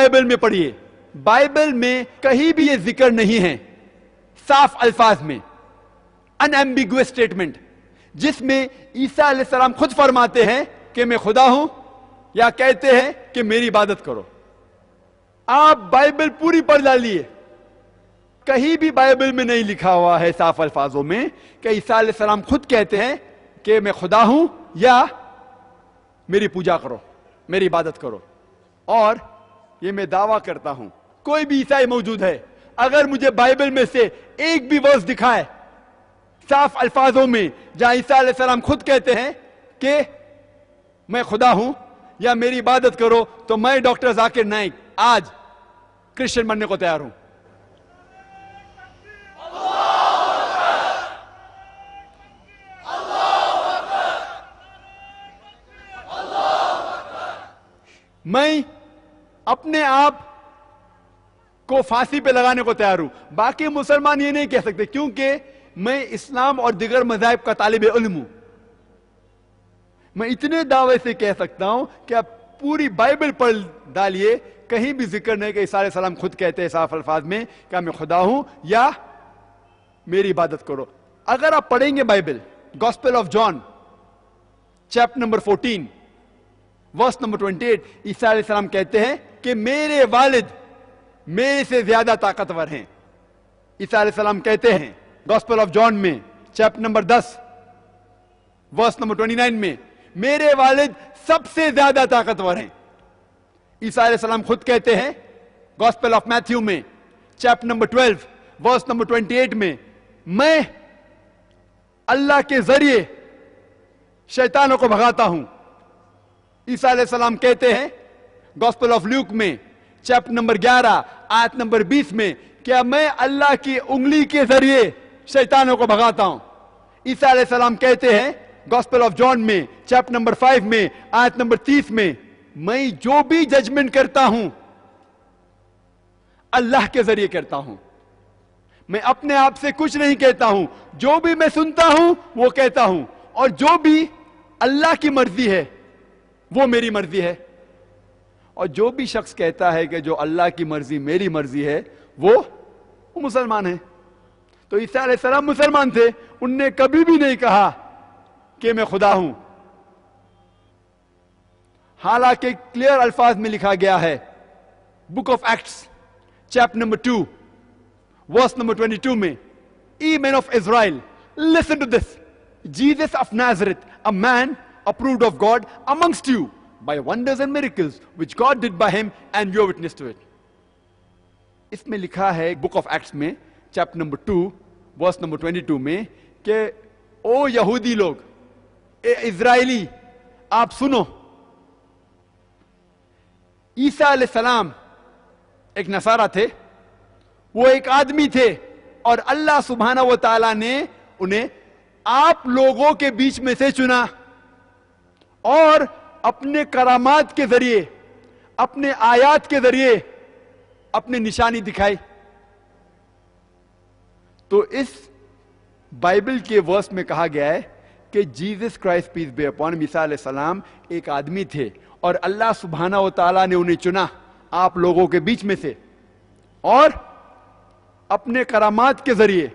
Bible میں پڑھیے، Bible میں کہیں بھی یہ ذکر نہیں ہے صاف الفاظ میں، ان ایمبیگوس اسٹیٹمنٹ، جس میں عیسیٰ علیہ السلام خود فرماتے ہیں کہ میں خدا ہوں، یا کہتے ہیں کہ میری عبادت کرو۔ آپ بائبل پوری پڑھ ڈالیے، کہیں بھی بائبل میں نہیں لکھا ہوا ہے صاف الفاظوں میں کہ عیسیٰ علیہ السلام خود کہتے ہیں کہ میں خدا ہوں یا میری پوجا کرو، میری عبادت کرو۔ اور یہ میں دعویٰ کرتا ہوں، کوئی بھی عیسائی موجود ہے، اگر مجھے بائبل میں سے ایک بھی ورس دکھائے صاف الفاظوں میں جہاں عیسیٰ علیہ السلام خود کہتے ہیں کہ میں خدا ہوں یا میری عبادت کرو، تو میں ڈاکٹر ذاکر نائک آج کرسچن بننے کو تیار ہوں۔ میں اپنے آپ کو پھانسی پہ لگانے کو تیار ہوں۔ باقی مسلمان یہ نہیں کہہ سکتے، کیونکہ میں اسلام اور دیگر مذاہب کا طالب علم ہوں۔ میں اتنے دعوے سے کہہ سکتا ہوں کہ آپ پوری بائبل پڑھ ڈالیے، کہیں بھی ذکر نہیں کہ عیسیٰ علیہ السلام خود کہتے ہیں صاف الفاظ میں کہ میں خدا ہوں یا میری عبادت کرو۔ اگر آپ پڑھیں گے Bible, gospel of John chapter number 14 verse number 28، عیسیٰ علیہ السلام کہتے ہیں کہ میرے والد میرے سے زیادہ طاقتور ہیں۔ عیسیٰ علیہ السلام کہتے ہیں گاسپل آف جان میں چیپٹر نمبر 10 ورس نمبر 29 میں، میرے والد سب سے زیادہ طاقتور ہیں۔ عیسیٰ علیہ السلام خود کہتے ہیں گاسپل آف میتھیو میں چیپٹر نمبر 12 ورس نمبر 28 میں اللہ کے ذریعے شیطانوں کو بھگاتا ہوں۔ عیسیٰ علیہ السلام کہتے ہیں گاسپل آف لیوک میں چیپٹر نمبر 11 آیت نمبر 20 میں، کیا میں اللہ کی انگلی کے ذریعے شیطانوں کو بھگاتا ہوں۔ عیسیٰ علیہ السلام کہتے ہیں گاسپل آف جان میں چیپٹر نمبر 5 میں آیت نمبر 30 میں جو بھی ججمنٹ کرتا ہوں اللہ کے ذریعے کرتا ہوں، میں اپنے آپ سے کچھ نہیں کہتا ہوں، جو بھی میں سنتا ہوں وہ کہتا ہوں، اور جو بھی اللہ کی مرضی ہے وہ میری مرضی ہے۔ اور جو بھی شخص کہتا ہے کہ جو اللہ کی مرضی میری مرضی ہے وہ مسلمان ہے۔ تو عیسیٰ علیہ السلام مسلمان تھے، ان نے کبھی بھی نہیں کہا کہ میں خدا ہوں، حالانکہ کلیئر الفاظ میں لکھا گیا ہے book of Acts chapter number 2 verse number 22 میں، "Ye men of Israel, listen to this. Jesus of Nazareth, a man approved of God amongst you by wonders and miracles which God did by him, and you are witness to it." اس میں لکھا ہے book of acts میں chapter number 2 verse number 22 میں کہ او یہودی لوگ، اے اسرائیلی، آپ سنو، عیسیٰ علیہ السلام ایک نصارہ تھے، وہ ایک آدمی تھے، اور اللہ سبحانہ و تعالیٰ نے انہیں آپ لوگوں کے بیچ میں سے چنا اور اپنے کرامات کے ذریعے، اپنے آیات کے ذریعے اپنے نشانی دکھائی۔ تو اس بائبل کے ورس میں کہا گیا ہے کہ Jesus Christ peace be upon ہم، عیسیٰ علیہ السلام ایک آدمی تھے اور اللہ سبحانہ و تعالیٰ نے انہیں چنا آپ لوگوں کے بیچ میں سے، اور اپنے کرامات کے ذریعے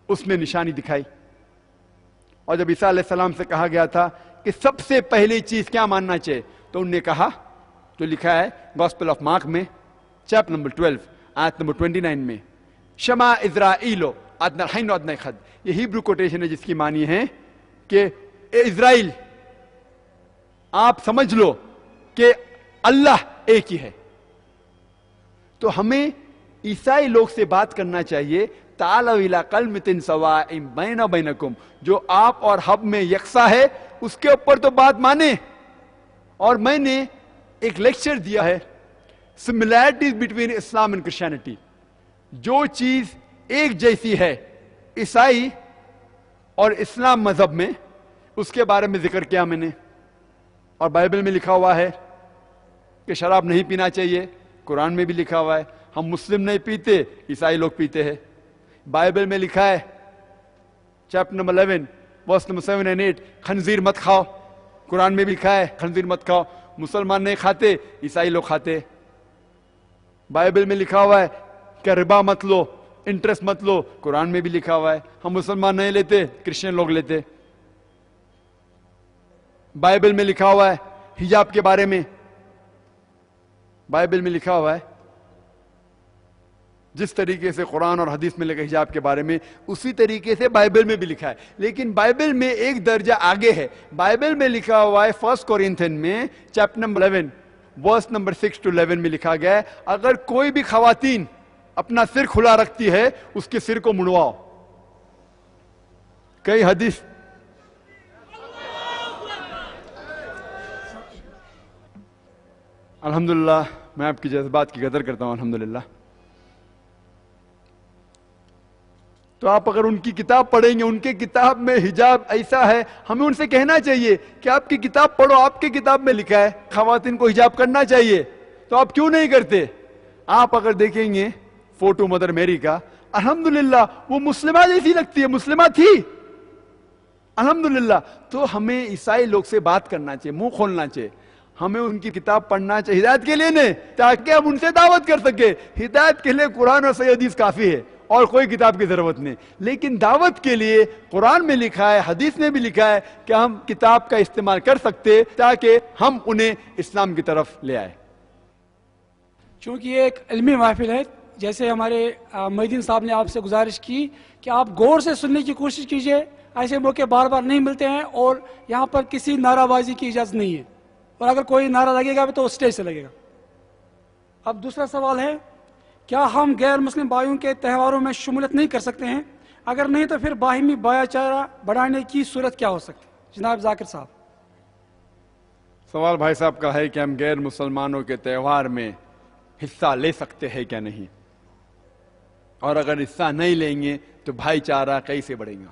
اس میں نشانی دکھائی۔ اور جب عیسیٰ علیہ السلام سے کہا گیا تھا کہ سب سے پہلی چیز کیا ماننا چاہیے، تو انہوں نے کہا جو لکھا ہے گاسپل آف مارک میں چیپٹر نمبر 12 آیت نمبر 29 میں، "شما اسرائیلو ادنى الحين وادنى الخد"، یہ ہیبرو کوٹیشن ہے جس کی معنی ہے کہ اے اسرائیل، آپ سمجھ لو کہ اللہ ایک ہی ہے۔ تو ہمیں عیسائی لوگ سے بات کرنا چاہیے، تعالوا الی کلمۃ سواء بین وبینکم، جو آپ اور ہم میں یکساں ہے اس کے اوپر تو بات مانے۔ اور میں نے ایک لیکچر دیا ہے similarities between Islam and Christianity, جو چیز ایک جیسی ہے عیسائی اور اسلام مذہب میں، اس کے بارے میں ذکر کیا میں نے۔ اور بائبل میں لکھا ہوا ہے کہ شراب نہیں پینا چاہیے، قرآن میں بھی لکھا ہوا ہے، ہم مسلم نہیں پیتے، عیسائی لوگ پیتے ہیں۔ بائبل میں لکھا ہے chapter number 11 verse number 7 and 8، خنزیر مت کھاؤ، قرآن میں بھی لکھا ہے خنزیر مت کھاؤ، مسلمان نہیں کھاتے، عیسائی لوگ کھاتے۔ بائبل میں لکھا ہوا ہے کہ ربا مت لو، انٹرسٹ مت لو، قرآن میں بھی لکھا ہوا ہے. ہم مسلمان نہیں لیتے، کرسچن لوگ لیتے. بائبل میں لکھا ہوا ہے حجاب کے بارے میں، بائبل میں لکھا ہوا ہے جس طریقے سے قرآن اور حدیث میں لکھا حجاب کے بارے میں، اسی طریقے سے بائبل میں بھی لکھا ہے. لیکن بائبل میں ایک درجہ آگے ہے. بائبل میں لکھا ہوا ہے 1 کورنتھین میں chapter number 11 verse number 6 to 11 میں لکھا گیا ہے اگر کوئی بھی خواتین اپنا سر کھلا رکھتی ہے اس کے سر کو منڈواؤ. کئی حدیث الحمدللہ میں آپ کی جذبات کی قدر کرتا ہوں الحمدللہ. تو آپ اگر ان کی کتاب پڑھیں گے، ان کے کتاب میں حجاب ایسا ہے، ہمیں ان سے کہنا چاہیے کہ آپ کی کتاب پڑھو، آپ کی کتاب میں لکھا ہے خواتین کو حجاب کرنا چاہیے، تو آپ کیوں نہیں کرتے؟ آپ اگر دیکھیں گے فوٹو مدر میری کا، الحمدللہ وہ مسلمہ جیسی لگتی ہے، مسلمہ تھی الحمدللہ. تو ہمیں عیسائی لوگ سے بات کرنا چاہیے، منہ کھولنا چاہیے، ہمیں ان کی کتاب پڑھنا چاہیے ہدایت کے لیے نہیں، تاکہ ہم ان سے دعوت کر سکیں. ہدایت کے لیے قرآن اور صحیح حدیث کافی ہے اور کوئی کتاب کی ضرورت نہیں. لیکن دعوت کے لیے قرآن میں لکھا ہے، حدیث میں بھی لکھا ہے کہ ہم کتاب کا استعمال کر سکتے تاکہ ہم انہیں اسلام کی طرف لے آئے. چونکہ یہ ایک علمی محفل ہے، جیسے ہمارے محی الدین صاحب نے آپ سے گزارش کی کہ آپ غور سے سننے کی کوشش کیجئے. ایسے موقع بار بار نہیں ملتے ہیں اور یہاں پر کسی نعرہ بازی کی اجازت نہیں ہے، اور اگر کوئی نعرہ لگے گا تو اسٹیج سے لگے گا. اب دوسرا سوال ہے، کیا ہم غیر مسلم بھائیوں کے تہواروں میں شمولیت نہیں کر سکتے ہیں؟ اگر نہیں تو پھر باہمی بھائی چارہ بڑھانے کی صورت کیا ہو سکتی ہے؟ جناب ذاکر صاحب. سوال بھائی صاحب کا ہے کہ ہم غیر مسلمانوں کے تہوار میں حصہ لے سکتے ہیں کیا نہیں، اور اگر حصہ نہیں لیں گے تو بھائی چارہ کیسے بڑھے گا؟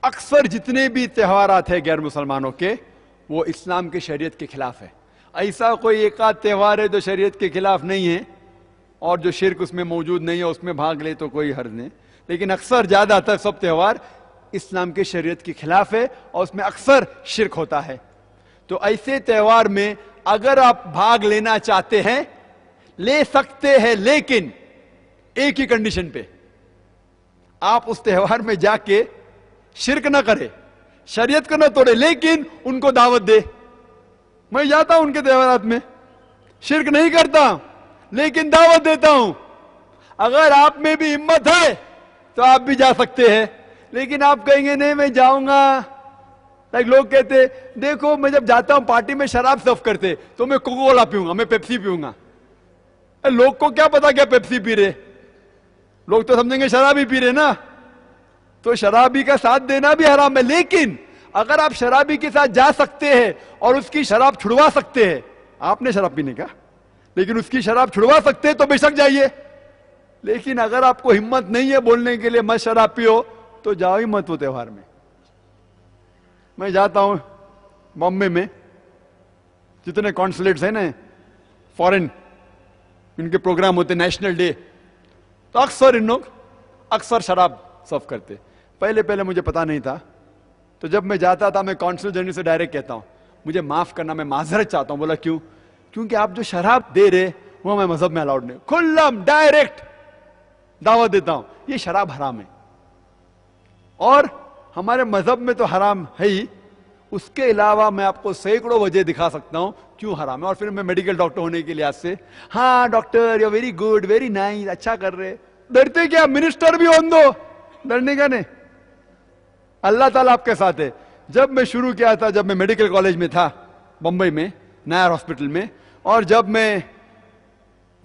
اکثر جتنے بھی تہوارات ہیں غیر مسلمانوں کے، وہ اسلام کے شریعت کے خلاف ہے. ایسا کوئی ایک آدھ تہوار ہے جو شریعت کے خلاف نہیں ہے اور جو شرک اس میں موجود نہیں ہے اس میں بھاگ لے تو کوئی حرج نہیں، لیکن اکثر زیادہ تر سب تہوار اسلام کے شریعت کے خلاف ہے اور اس میں اکثر شرک ہوتا ہے. تو ایسے تہوار میں اگر آپ بھاگ لینا چاہتے ہیں لے سکتے ہیں، لیکن ایک ہی کنڈیشن پہ، آپ اس تہوار میں جا کے شرک نہ کرے، شریعت کو نہ توڑے، لیکن ان کو دعوت دے. میں جاتا ہوں ان کے تہوارات میں، شرک نہیں کرتا لیکن دعوت دیتا ہوں. اگر آپ میں بھی ہمت ہے تو آپ بھی جا سکتے ہیں، لیکن آپ کہیں گے نہیں میں جاؤں گا. لوگ کہتے دیکھو میں جب جاتا ہوں پارٹی میں شراب سرو کرتے تو میں کوکو کولا پیوں گا، میں پیپسی پیوں گا. لوگ کو کیا پتا کیا پیپسی پی رہے، لوگ تو سمجھیں گے شراب ہی پی رہے نا. تو شرابی کا ساتھ دینا بھی حرام ہے. لیکن اگر آپ شرابی کے ساتھ جا سکتے ہیں اور اس کی شراب چھڑوا سکتے ہیں، آپ نے شراب پینے کا لیکن اس کی شراب چھڑوا سکتے ہیں تو بے شک جائیے. لیکن اگر آپ کو ہمت نہیں ہے بولنے کے لیے مت شراب پیو تو جاؤ ہی مت وہ تہوار میں. میں جاتا ہوں بامبے میں، جتنے کانسولیٹس ہیں نا فورن، ان کے پروگرام ہوتے نیشنل ڈے، تو اکثر ان لوگ اکثر شراب سرو کرتے. پہلے مجھے پتا نہیں تھا، تو جب میں جاتا تھا میں کونسل جنرل سے ڈائریکٹ کہتا ہوں مجھے معاف کرنا، میں معذرت چاہتا ہوں. بولا کیوں؟ کیونکہ آپ جو شراب دے رہے وہ میں مذہب میں الاؤڈ نہیں. کھلم ڈائریکٹ دعوت دیتا ہوں یہ شراب حرام ہے، اور ہمارے مذہب میں تو حرام ہے ہی، اس کے علاوہ میں آپ کو سینکڑوں وجہ دکھا سکتا ہوں کیوں حرام ہے. اور پھر میں میڈیکل ڈاکٹر ہونے کے لحاظ سے ہاں doctor you very good very nice, اچھا کر رہے. ڈرتے کیا؟ منسٹر بھی ہون دو، ڈرنے کا نہیں. اللہ تعالیٰ آپ کے ساتھ ہے. جب میں شروع کیا تھا، جب میں میڈیکل کالج میں تھا بمبئی میں نائر ہاسپٹل میں، اور جب میں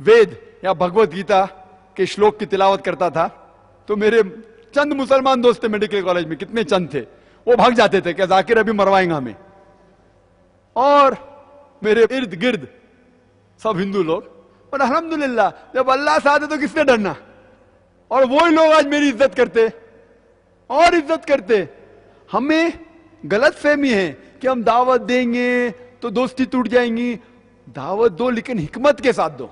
وید یا بھگوت گیتا کے شلوک کی تلاوت کرتا تھا تو میرے چند مسلمان دوست تھے میڈیکل کالج میں، کتنے چند تھے، وہ بھاگ جاتے تھے کہ ذاکر ابھی مروائیں گا ہمیں. اور میرے ارد گرد سب ہندو لوگ. اور الحمدللہ جب اللہ ساتھ ہے تو کس سے ڈرنا. اور وہی لوگ آج میری عزت کرتے اور عزت کرتے. ہمیں غلط فہمی ہے کہ ہم دعوت دیں گے تو دوستی ٹوٹ جائیں گی. دعوت دو لیکن حکمت کے ساتھ دو.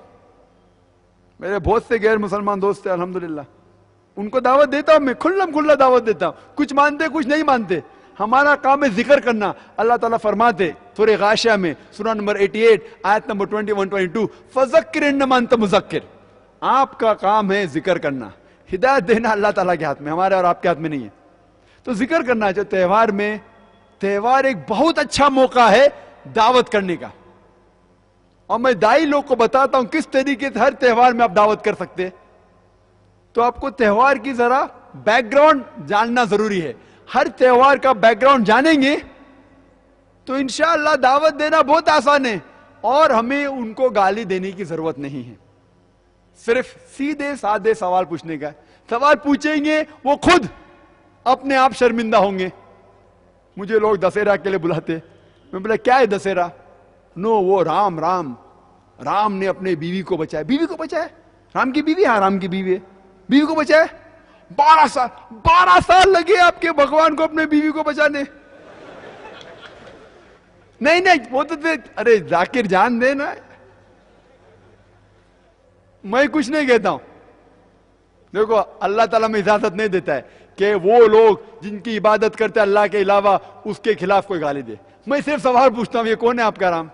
میرے بہت سے غیر مسلمان دوست ہیں الحمدللہ، ان کو دعوت دیتا ہوں میں، کھلا دعوت دیتا ہوں. کچھ مانتے کچھ نہیں مانتے. ہمارا کام ہے ذکر کرنا. اللہ تعالیٰ فرماتے سورہ غاشیہ میں سورہ نمبر 88 آیت نمبر 21-22 فذکر انما انت مذکر. آپ کا کام ہے ذکر کرنا. ہدایت دینا اللہ تعالیٰ کے ہاتھ میں, ہمارے اور آپ کے ہاتھ میں نہیں ہے. تو ذکر کرنا جو تہوار میں, تہوار ایک بہت اچھا موقع ہے دعوت کرنے کا. اور میں دائی لوگ کو بتاتا ہوں کس طریقے سے ہر تہوار میں آپ دعوت کر سکتے. تو آپ کو تہوار کی ذرا بیک گراؤنڈ جاننا ضروری ہے. ہر تہوار کا بیک گراؤنڈ جانیں گے تو انشاءاللہ دعوت دینا بہت آسان ہے, اور ہمیں ان کو گالی دینے کی ضرورت نہیں ہے. صرف سیدھے سادے سوال پوچھنے کا. سوال پوچھیں گے وہ خود اپنے آپ شرمندہ ہوں گے. مجھے لوگ دسہرہ کے لیے بلاتے, میں بولا کیا ہے دسہرہ؟ نو وہ رام نے اپنے بیوی کو بچایا. بیوی کو بچایا؟ رام کی بیوی؟ ہاں رام کی بیوی ہے. بیوی کو بچایا 12 سال لگے آپ کے بھگوان کو اپنے بیوی کو بچانے. نہیں وہ تو ارے ذاکر جان دے نا, میں کچھ نہیں کہتا ہوں. دیکھو اللہ تعالیٰ میں اجازت نہیں دیتا ہے کہ وہ لوگ جن کی عبادت کرتے اللہ کے علاوہ اس کے خلاف کوئی گالی دے. میں صرف سوال پوچھتا ہوں یہ کون ہے آپ کا رام؟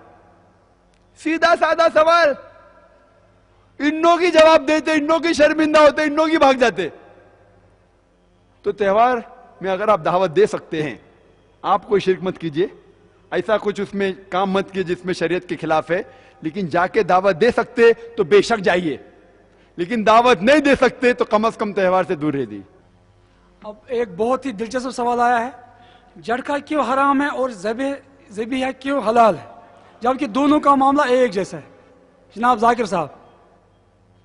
سیدھا سادہ سوال. انوں کی جواب دیتے, انوں کی شرمندہ ہوتے, انوں کی بھاگ جاتے. تو تہوار میں اگر آپ دعوت دے سکتے ہیں, آپ کوئی شرک مت کیجئے, ایسا کچھ اس میں کام مت کیجئے جس میں شریعت کے خلاف ہے. لیکن جا کے دعوت دے سکتے تو بے شک جائیے, لیکن دعوت نہیں دے سکتے تو کم از کم تہوار سے دور رہ دی. اب ایک بہت ہی دلچسپ سوال آیا ہے, جڑکا کیوں حرام ہے اور ذبیحہ کیوں حلال ہے, جبکہ دونوں کا معاملہ ایک جیسا ہے. جناب ذاکر صاحب.